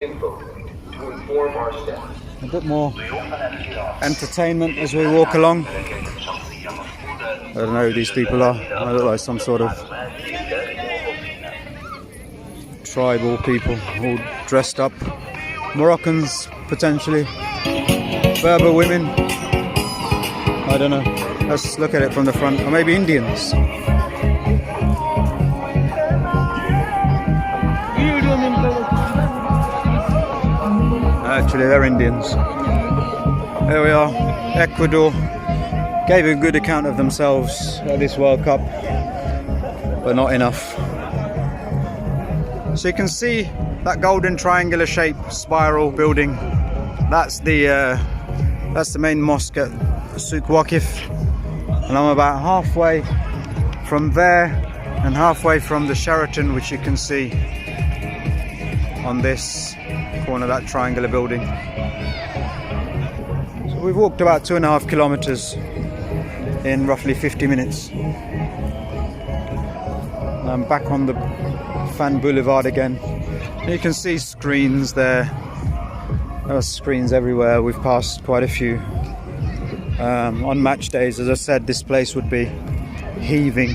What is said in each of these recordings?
info to inform our staff. A bit more entertainment as we walk along. I don't know who these people are. I look like some sort of tribal people, all dressed up. Moroccans, potentially. Berber women. I don't know. Let's look at it from the front. Or maybe Indians. Actually, they're Indians. There we are. Ecuador gave a good account of themselves at this World Cup, but not enough. So you can see that golden triangular shaped spiral building. That's the main mosque at Souk Waqif, and I'm about halfway from there and halfway from the Sheraton, which you can see on this corner of that triangular building. So we've walked about 2.5 kilometers in roughly 50 minutes. I'm back on the Fan Boulevard again. You can see screens there. There are screens everywhere. We've passed quite a few. On match days, as I said, this place would be heaving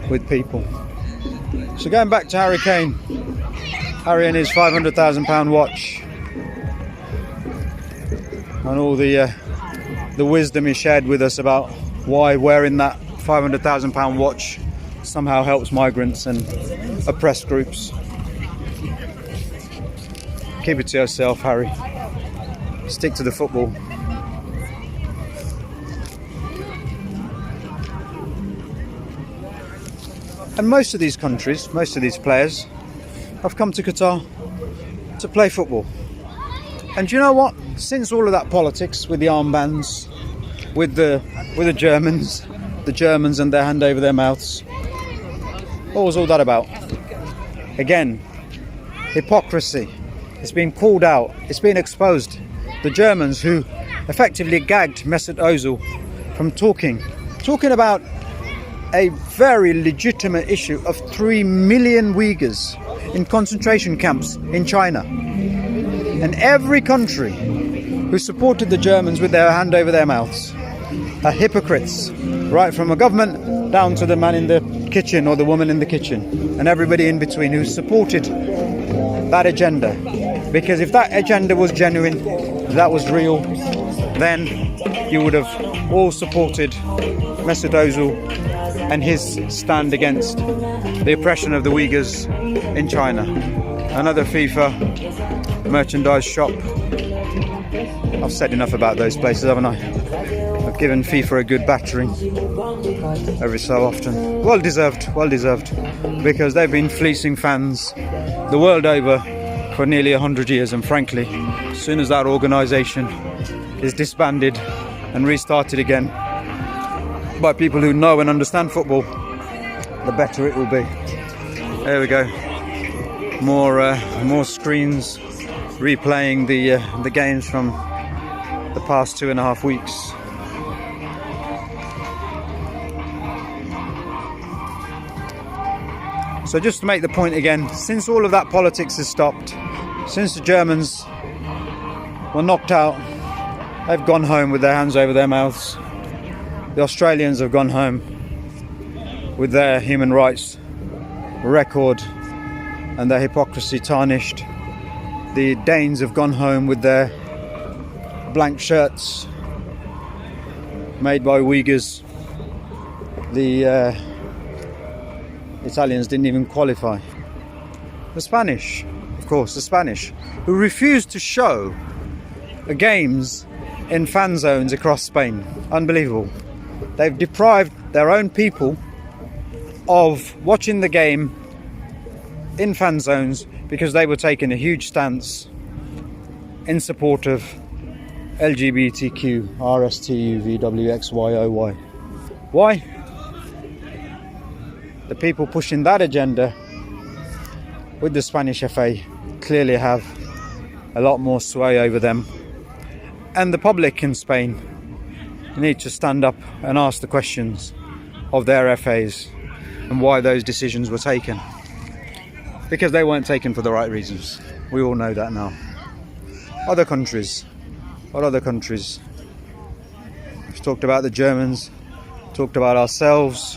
with people. So going back to Harry Kane. Harry and his £500,000 watch, and all the wisdom he shared with us about why wearing that £500,000 watch somehow helps migrants and oppressed groups. Keep it to yourself, Harry. Stick to the football. And most of these countries, most of these players have come to Qatar to play football. And do you know what? Since all of that politics with the armbands, with the Germans and their hand over their mouths, what was all that about? Again, hypocrisy. It's been called out. It's been exposed. The Germans, who effectively gagged Mesut Ozil from talking about a very legitimate issue of 3 million Uyghurs in concentration camps in China. And every country who supported the Germans with their hand over their mouths are hypocrites, right from a government down to the man in the kitchen or the woman in the kitchen and everybody in between who supported that agenda. Because if that agenda was genuine, if that was real, then you would have all supported Mesut Ozil and his stand against the oppression of the Uyghurs in China. Another FIFA merchandise shop. I've said enough about those places, haven't I? I've given FIFA a good battering every so often. Well deserved, because they've been fleecing fans the world over for nearly 100 years, and frankly, as soon as that organisation is disbanded and restarted again by people who know and understand football, the better it will be. There we go. More screens replaying the games from the past 2.5 weeks. So just to make the point again, since all of that politics has stopped, since the Germans were knocked out, they've gone home with their hands over their mouths. The Australians have gone home with their human rights record and their hypocrisy tarnished. The Danes have gone home with their blank shirts made by Uyghurs. The Italians didn't even qualify. The Spanish, of course, who refused to show the games in fan zones across Spain. Unbelievable. They've deprived their own people of watching the game in fan zones because they were taking a huge stance in support of LGBTQRSTUVWXYOY. Why? The people pushing that agenda with the Spanish FA clearly have a lot more sway over them, and the public in Spain need to stand up and ask the questions of their FAs and why those decisions were taken, because they weren't taken for the right reasons. We all know that now. Other countries. What other countries? We've talked about the Germans, talked about ourselves,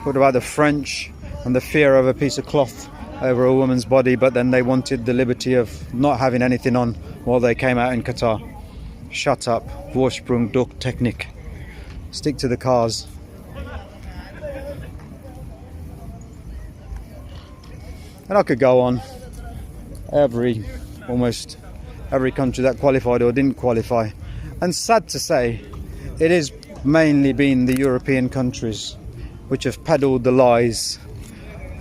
talked about the French and the fear of a piece of cloth over a woman's body, but then they wanted the liberty of not having anything on while they came out in Qatar. Shut up. Vorsprung durch Technik. Stick to the cars. And I could go on. Almost every country that qualified or didn't qualify. And sad to say, it is mainly been the European countries which have peddled the lies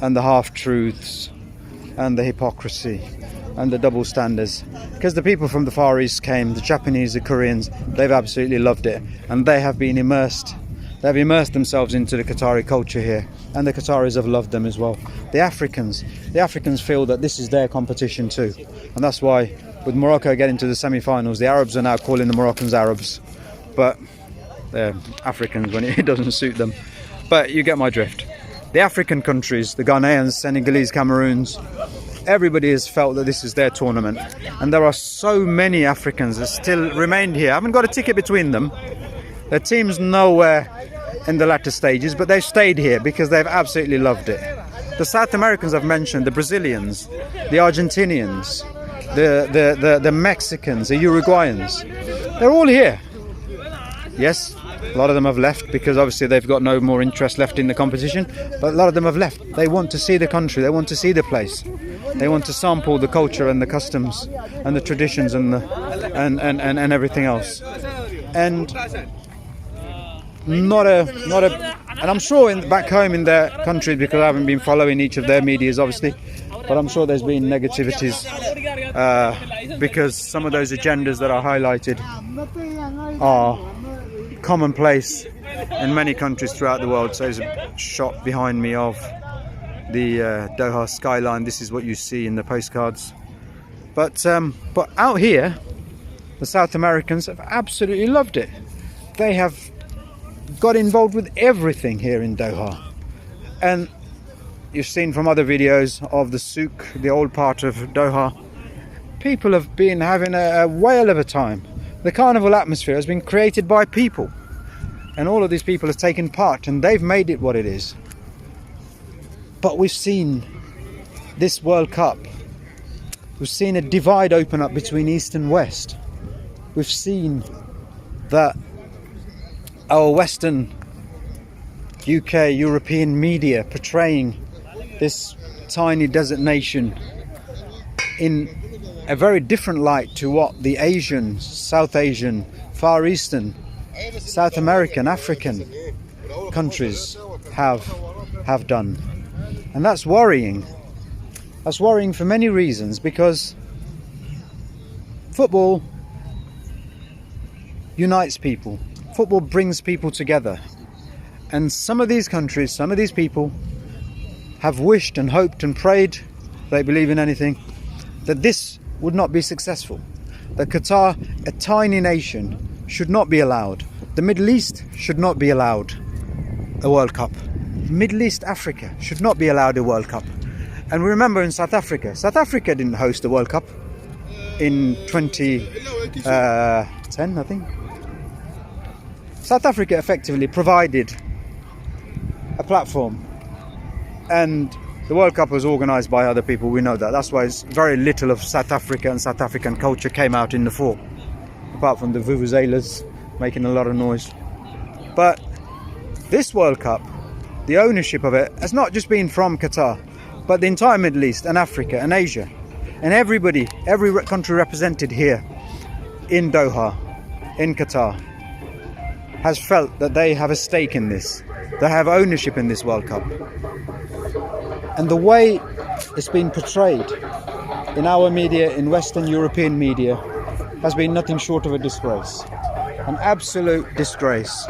and the half-truths and the hypocrisy and the double standards. Because the people from the Far East came, the Japanese, the Koreans, they've absolutely loved it. And they have been immersed. They've immersed themselves into the Qatari culture here. And the Qataris have loved them as well. The Africans feel that this is their competition too. And that's why, with Morocco getting to the semi-finals, the Arabs are now calling the Moroccans Arabs. But they're Africans when it doesn't suit them. But you get my drift. The African countries, the Ghanaians, Senegalese, Cameroons, everybody has felt that this is their tournament. And there are so many Africans that still remained here. I haven't got a ticket between them. Their team's nowhere in the latter stages, but they've stayed here because they've absolutely loved it. The South Americans I've mentioned, the Brazilians, the Argentinians, the Mexicans, the Uruguayans, they're all here. Yes, a lot of them have left because obviously they've got no more interest left in the competition, but a lot of them have left. They want to see the country, they want to see the place, they want to sample the culture and the customs and the traditions and and everything else. And and I'm sure back home in their country, because I haven't been following each of their medias obviously, but I'm sure there's been negativities because some of those agendas that are highlighted are commonplace in many countries throughout the world. So there's a shot behind me of the Doha skyline. This is what you see in the postcards. But out here, the South Americans have absolutely loved it. They have got involved with everything here in Doha. And you've seen from other videos of the souk, the old part of Doha, people have been having a whale of a time. The carnival atmosphere has been created by people, and all of these people have taken part and they've made it what it is. But we've seen this World Cup, we've seen a divide open up between East and West. We've seen that our Western UK, European media portraying this tiny desert nation in a very different light to what the Asian, South Asian, Far Eastern, South American, African countries have done. And that's worrying. That's worrying for many reasons, because football unites people. Football brings people together. And some of these countries, some of these people have wished and hoped and prayed, if they believe in anything, that this would not be successful. That Qatar, a tiny nation, should not be allowed. The Middle East should not be allowed a World Cup. Middle East, Africa should not be allowed a World Cup. And we remember in South Africa didn't host a World Cup in 2010, I think. South Africa effectively provided a platform, and the World Cup was organised by other people, we know that. That's why very little of South Africa and South African culture came out in the fore, apart from the vuvuzelas making a lot of noise. But this World Cup, the ownership of it has not just been from Qatar, but the entire Middle East and Africa and Asia. And everybody, every country represented here in Doha, in Qatar, has felt that they have a stake in this. They have ownership in this World Cup. And the way it's been portrayed in our media, in Western European media, has been nothing short of a disgrace. An absolute disgrace.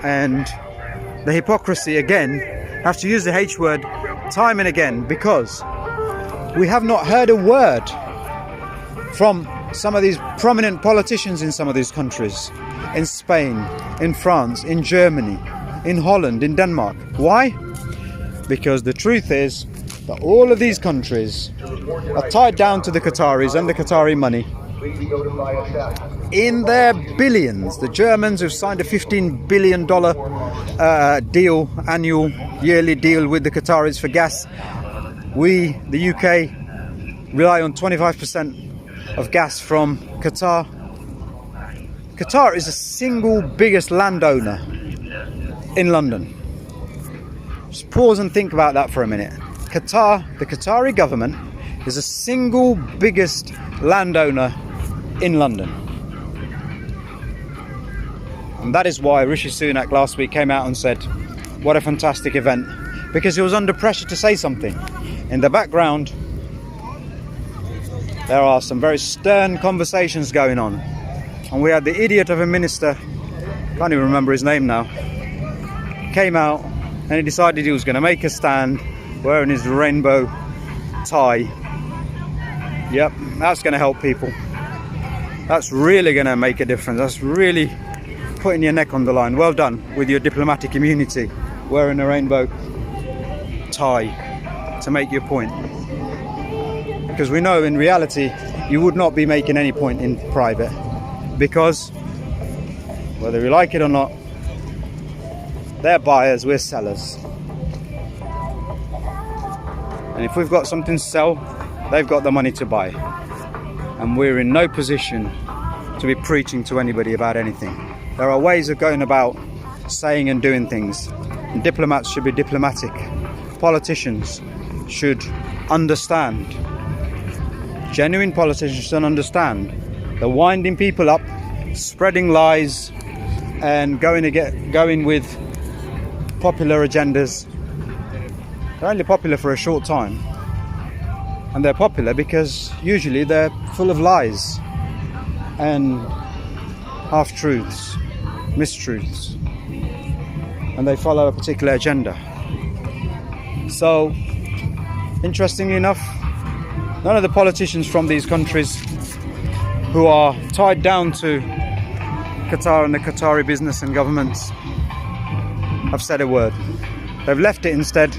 And the hypocrisy, again, I have to use the H word time and again, because we have not heard a word from some of these prominent politicians in some of these countries. In Spain, in France, in Germany, in Holland, in Denmark. Why? Because the truth is, that all of these countries are tied down to the Qataris and the Qatari money in their billions. The Germans have signed a $15 billion deal, annual, yearly deal with the Qataris for gas. We, the UK, rely on 25% of gas from Qatar. Qatar is the single biggest landowner in London. Just pause and think about that for a minute. Qatar, the Qatari government, is the single biggest landowner in London. And that is why Rishi Sunak last week came out and said, what a fantastic event, because he was under pressure to say something. In the background, there are some very stern conversations going on. And we had the idiot of a minister, can't even remember his name now, came out and he decided he was going to make a stand wearing his rainbow tie. Yep, that's going to help people. That's really going to make a difference. That's really putting your neck on the line. Well done with your diplomatic immunity, wearing a rainbow tie to make your point. Because we know in reality you would not be making any point in private, because whether we like it or not, they're buyers, we're sellers. And if we've got something to sell, they've got the money to buy. And we're in no position to be preaching to anybody about anything. There are ways of going about saying and doing things. And diplomats should be diplomatic. Politicians should understand. Genuine politicians should understand. They're winding people up, spreading lies, and going with popular agendas. They're only popular for a short time. And they're popular because usually they're full of lies and half-truths, mistruths, and they follow a particular agenda. So, interestingly enough, none of the politicians from these countries who are tied down to Qatar and the Qatari business and governments have said a word. They've left it instead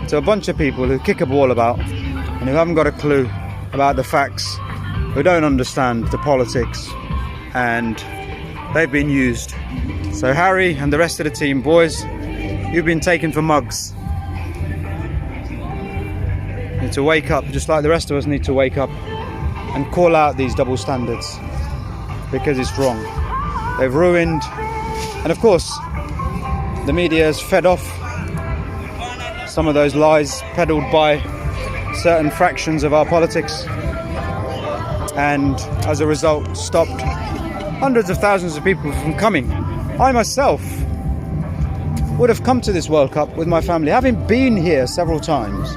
to a bunch of people who kick a ball about and who haven't got a clue about the facts, who don't understand the politics, and they've been used. So Harry and the rest of the team, boys, you've been taken for mugs. You need to wake up, just like the rest of us need to wake up and call out these double standards, because it's wrong. They've ruined, and of course the media has fed off some of those lies peddled by certain fractions of our politics, and as a result stopped hundreds of thousands of people from coming. I myself would have come to this World Cup with my family, having been here several times.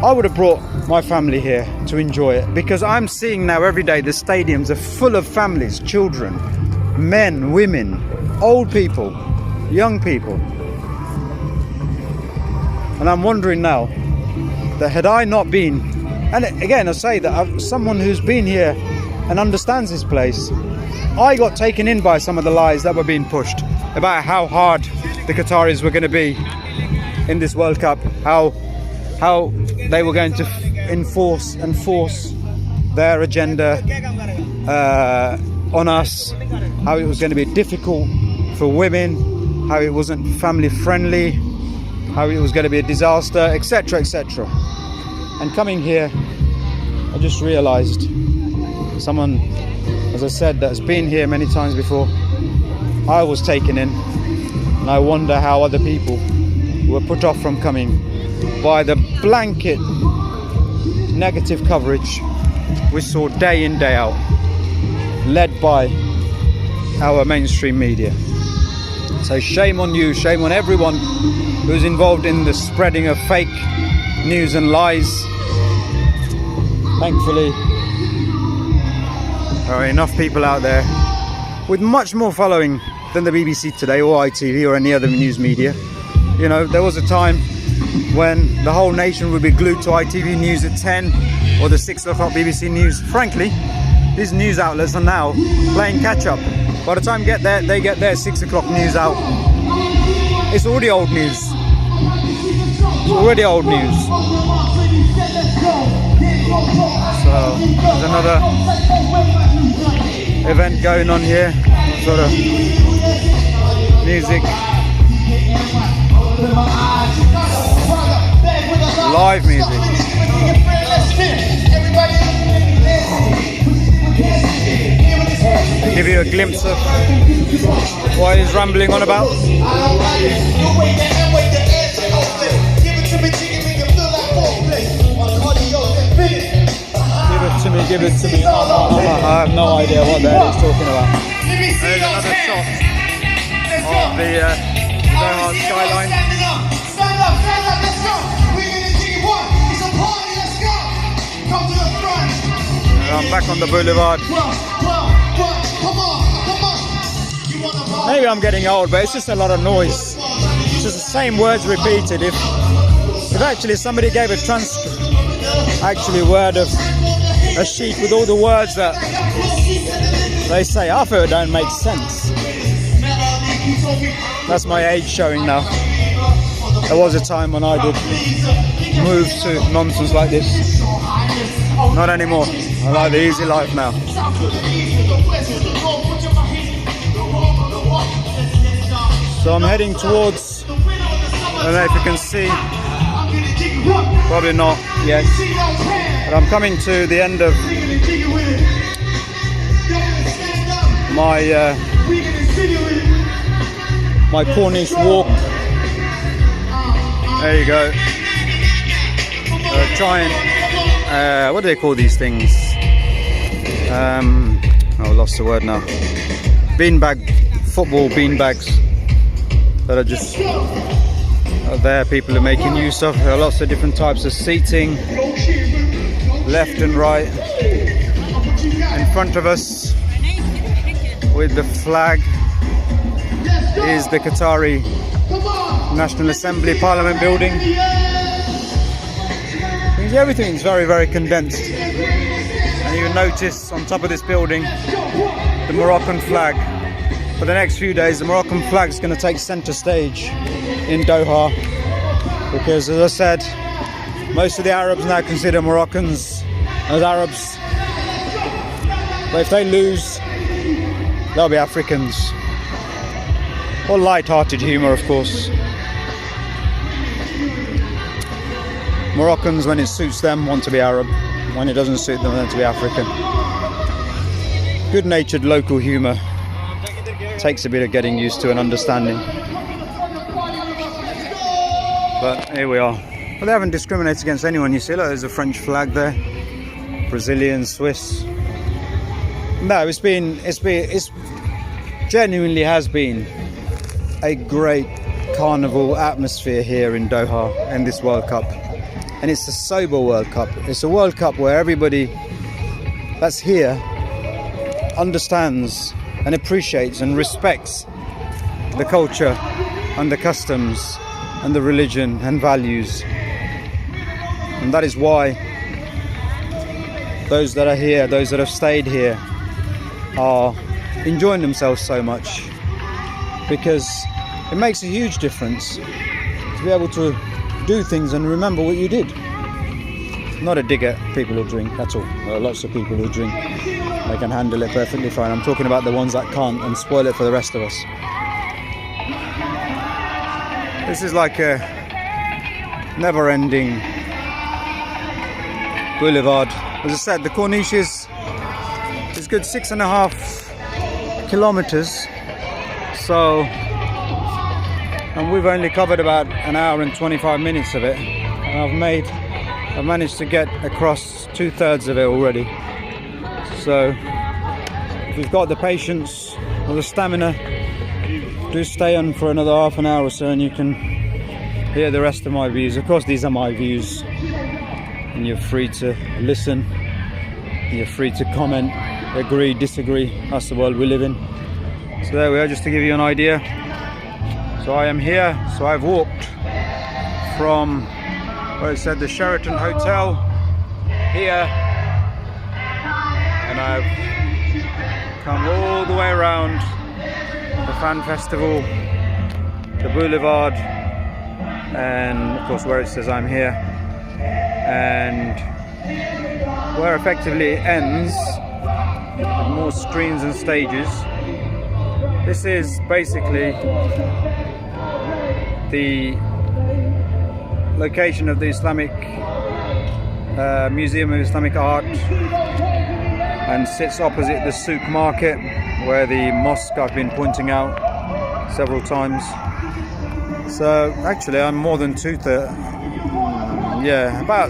I would have brought my family here to enjoy it, because I'm seeing now every day the stadiums are full of families, children, men, women, old people, young people. And I'm wondering now that had I not been, and again I say that I'm someone who's been here and understands this place, I got taken in by some of the lies that were being pushed about how hard the Qataris were going to be in this World Cup, how they were going to enforce and force their agenda on us, how it was going to be difficult for women, how it wasn't family friendly, how it was going to be a disaster, etc, etc. And coming here, I just realized, someone, as I said, that has been here many times before, I was taken in, and I wonder how other people were put off from coming by the blanket negative coverage we saw day in, day out, led by our mainstream media. So shame on you, shame on everyone who's involved in the spreading of fake news and lies. Thankfully, there are enough people out there with much more following than the BBC Today or ITV or any other news media. You know, there was a time when the whole nation would be glued to ITV News at 10 or the 6 o'clock BBC News. Frankly, these news outlets are now playing catch up. By the time they get their 6 o'clock news out, it's already old news. It's already old news. So there's another event going on here, sort of music, live music. To give you a glimpse of what he's rambling on about. Give it to me. I have no idea what the hell he's talking about. There's another shot of the Doha skyline. Stand up, let's go. We're gonna do one. It's a party, let's go. Come to the front. And I'm back on the boulevard. Come on. Maybe I'm getting old, but it's just a lot of noise. It's just the same words repeated. If actually somebody gave a word of a sheet with all the words that they say, I feel it don't make sense. That's my age showing now. There was a time when I did move to nonsense like this. Not anymore. I like the easy life now. So I'm heading towards, I don't know if you can see, probably not yet, but I'm coming to the end of my Corniche walk. There you go. Giant, what do they call these things? I lost the word now. Football beanbags that are just there. People are making use of. There are lots of different types of seating, left and right. In front of us, with the flag, is the Qatari National Assembly Parliament building. Everything's very, very condensed. And you notice on top of this building the Moroccan flag. For the next few days, the Moroccan flag is going to take center stage in Doha, because, as I said, most of the Arabs now consider Moroccans as Arabs. But if they lose, they'll be Africans. Or light-hearted humour, of course. Moroccans, when it suits them, want to be Arab. When it doesn't suit them, they want to be African. Good-natured local humour takes a bit of getting used to and understanding. But here we are. Well, they haven't discriminated against anyone. You see, look, there's a French flag there. Brazilian, Swiss. No, it's genuinely has been a great carnival atmosphere here in Doha in this World Cup. And it's a sober World Cup. It's a World Cup where everybody that's here understands and appreciates and respects the culture and the customs and the religion and values. And that is why those that are here, those that have stayed here, are enjoying themselves so much, because it makes a huge difference to be able to do things and remember what you did. Not a dig at people who drink, that's all. There are lots of people who drink. They can handle it perfectly fine. I'm talking about the ones that can't and spoil it for the rest of us. This is like a never-ending boulevard. As I said, the Corniche is good 6.5 kilometers. So, and we've only covered about an hour and 25 minutes of it. And I've managed to get across 2/3 of it already. So, if you've got the patience or the stamina, do stay on for another half an hour or so and you can hear the rest of my views. Of course, these are my views, and you're free to listen, you're free to comment, agree, disagree. That's the world we live in. So there we are, just to give you an idea. So I am here, so I've walked from where it said the Sheraton Hotel here, and I've come all the way around the fan festival, the boulevard, and of course where it says I'm here, and where effectively it ends with more screens and stages. This is basically the location of the Islamic Museum of Islamic Art, and sits opposite the souk market where the mosque I've been pointing out several times. So actually I'm more than about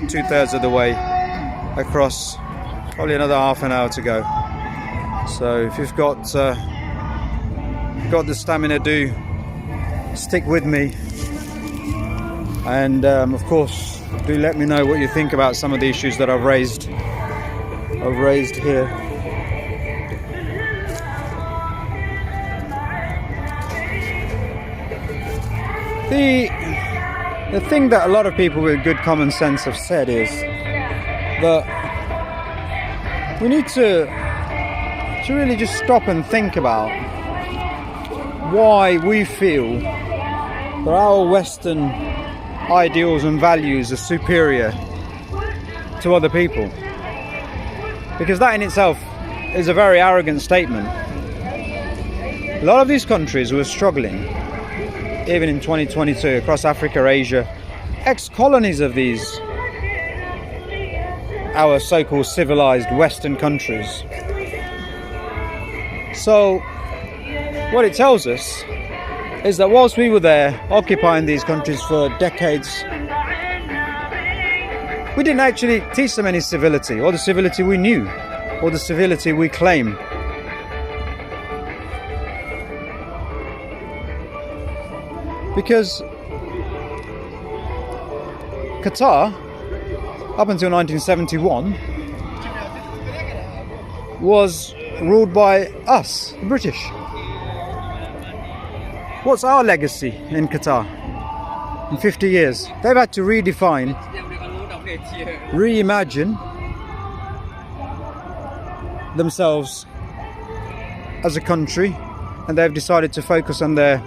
2/3 of the way across, probably another half an hour to go. So if you've got the stamina, do stick with me, and of course do let me know what you think about some of the issues that I've raised here. The thing that a lot of people with good common sense have said is that we need to really just stop and think about why we feel that our Western ideals and values are superior to other people, because that in itself is a very arrogant statement. A lot of these countries who are struggling, even in 2022, across Africa, Asia, ex-colonies of these, our so-called civilized Western countries. So what it tells us is that whilst we were there occupying these countries for decades, we didn't actually teach them any civility, or the civility we knew, or the civility we claim. Because Qatar, up until 1971, was ruled by us, the British. What's our legacy in Qatar? In 50 years, they've had to redefine, reimagine themselves as a country, and they've decided to focus on their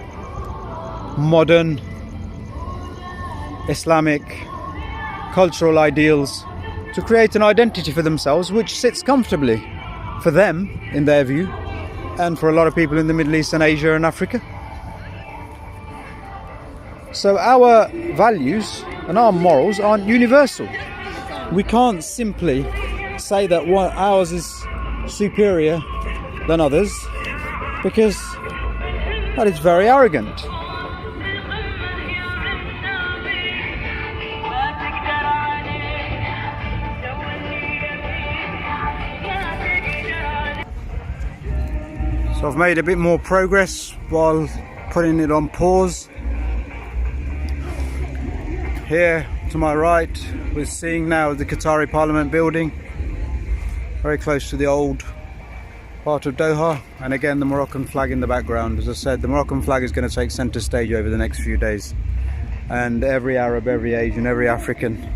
modern Islamic cultural ideals to create an identity for themselves which sits comfortably for them, in their view, and for a lot of people in the Middle East and Asia and Africa. So our values and our morals aren't universal. We can't simply say that ours is superior than others, because that is very arrogant. So I've made a bit more progress while putting it on pause. Here to my right, we're seeing now the Qatari Parliament building, very close to the old part of Doha, and again the Moroccan flag in the background. As I said, the Moroccan flag is going to take centre stage over the next few days, and every Arab, every Asian, every African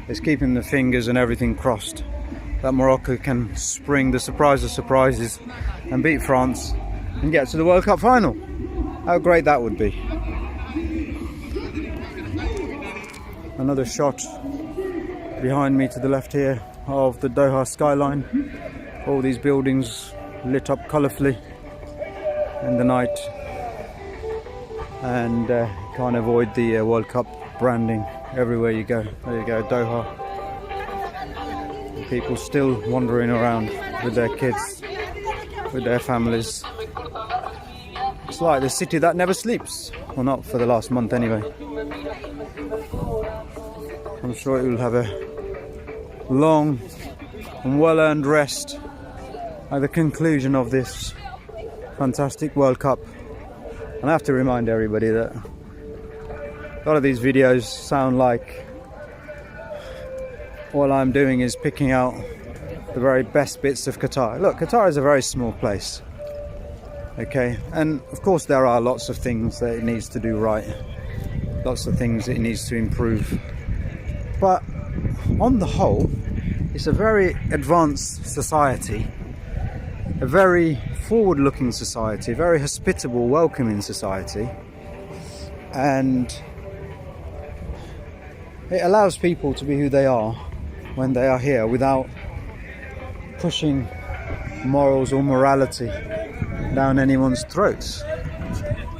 is keeping their fingers and everything crossed that Morocco can spring the surprise of surprises and beat France and get to the World Cup final. How great that would be. Another shot behind me to the left here of the Doha skyline. All these buildings lit up colourfully in the night, and can't avoid the World Cup branding everywhere you go. There you go, Doha. People still wandering around with their kids, with their families. It's like the city that never sleeps. Well, not for the last month anyway. I'm sure it will have a long and well-earned rest at the conclusion of this fantastic World Cup. And I have to remind everybody that a lot of these videos sound like all I'm doing is picking out the very best bits of Qatar. Look, Qatar is a very small place, okay, and of course there are lots of things that it needs to do right, lots of things it needs to improve, but on the whole it's a very advanced society, a very forward-looking society, a very hospitable, welcoming society, and it allows people to be who they are when they are here without pushing morals or morality down anyone's throats.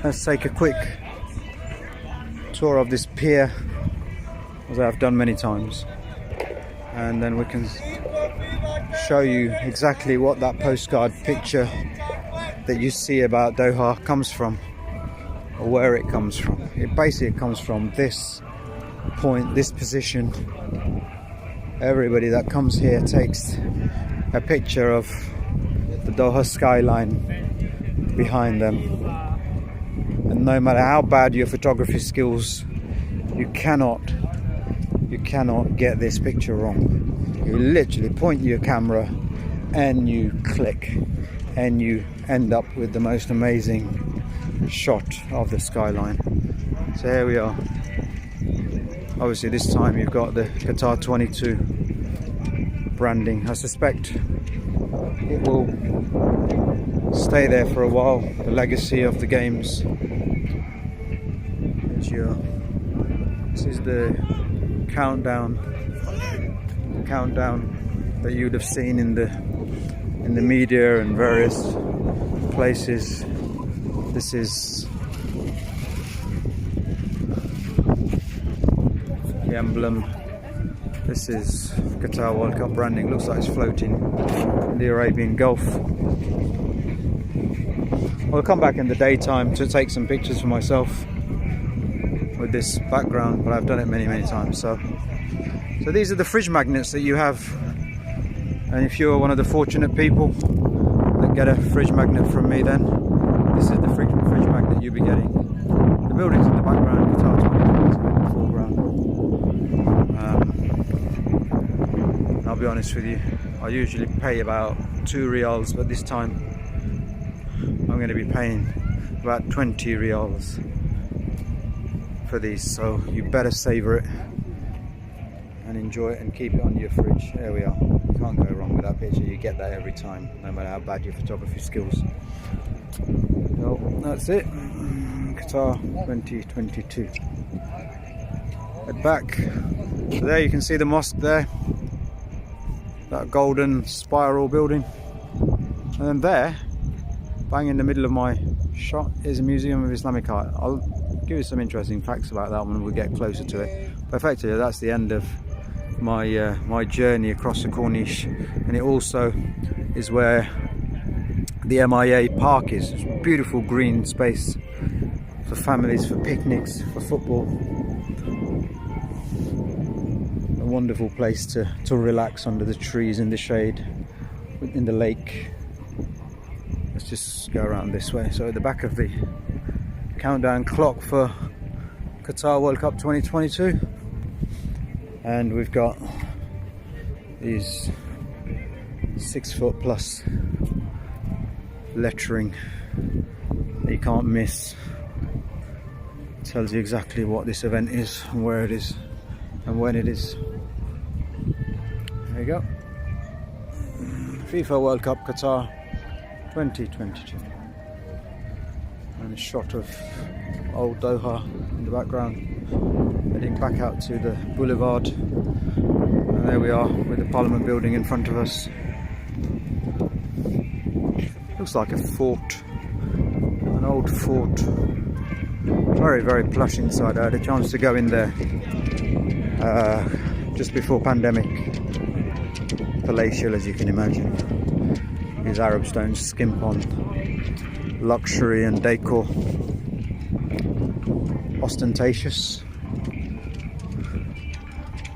Let's take a quick tour of this pier, as I've done many times, and then we can show you exactly what that postcard picture that you see about Doha comes from, or where it comes from. It basically comes from this point, this position. Everybody that comes here takes a picture of the Doha skyline behind them, and no matter how bad your photography skills, you cannot get this picture wrong. You literally point your camera and you click, and you end up with the most amazing shot of the skyline. So here we are. Obviously this time you've got the Qatar 22 branding. I suspect it will stay there for a while, the legacy of the games. This is the countdown that you'd have seen in the media and various places. This is the emblem. This is Qatar World Cup branding. Looks like it's floating in the Arabian Gulf. I'll come back in the daytime to take some pictures for myself with this background, but I've done it many times. So these are the fridge magnets that you have, and if you're one of the fortunate people that get a fridge magnet from me, then this is the fridge magnet you'll be getting. The buildings in the background, Qatar 2022 in the foreground. I'll be honest with you, I usually pay about 2 riyals, but this time I'm going to be paying about 20 riyals for these, so you better savour it and enjoy it and keep it on your fridge. There we are. You can't go wrong with that picture. You get that every time, no matter how bad your photography skills. Well, that's it. Qatar 2022. Head back. So there you can see the mosque there, that golden spiral building, and then there, bang in the middle of my shot, is a museum of Islamic art. I'll give you some interesting facts about that when we get closer to it. But effectively, that's the end of my my journey across the Corniche, and it also is where the MIA Park is. It's a beautiful green space for families, for picnics, for football. A wonderful place to relax under the trees, in the shade, in the lake. Let's just go around this way. So at the back of the countdown clock for Qatar World Cup 2022, and we've got these 6-foot plus lettering that you can't miss. It tells you exactly what this event is and where it is and when it is. There you go. FIFA World Cup Qatar 2022. And a shot of old Doha in the background, heading back out to the boulevard, and there we are with the Parliament building in front of us. Looks like a fort, an old fort. Very plush inside. I had a chance to go in there just before pandemic. Palatial, as you can imagine. These Arab stones skimp on luxury and decor. Ostentatious.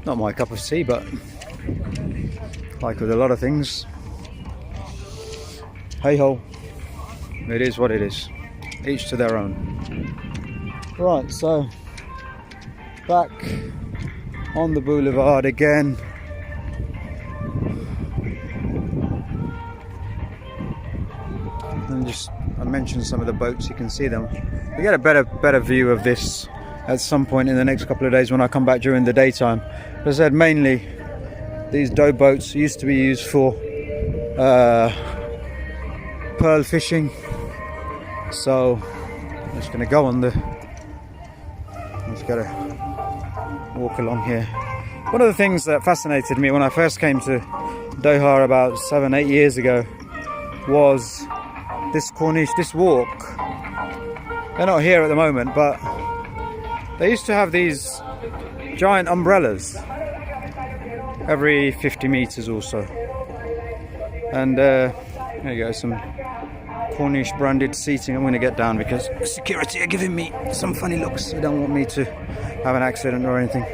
Not my cup of tea, but like with a lot of things, hey ho, it is what it is. Each to their own. Right, so back on the boulevard again. And just, I mentioned some of the boats, you can see them. We get a better view of this at some point in the next couple of days when I come back during the daytime. As I said, mainly these dough boats used to be used for pearl fishing. So I'm just going to go on the, let's get a walk along here. One of the things that fascinated me when I first came to Doha about 7-8 years ago was this Corniche, this walk. They're not here at the moment, but they used to have these giant umbrellas every 50 meters or so. And there you go, some Corniche branded seating. I'm going to get down because security are giving me some funny looks. They don't want me to have an accident or anything.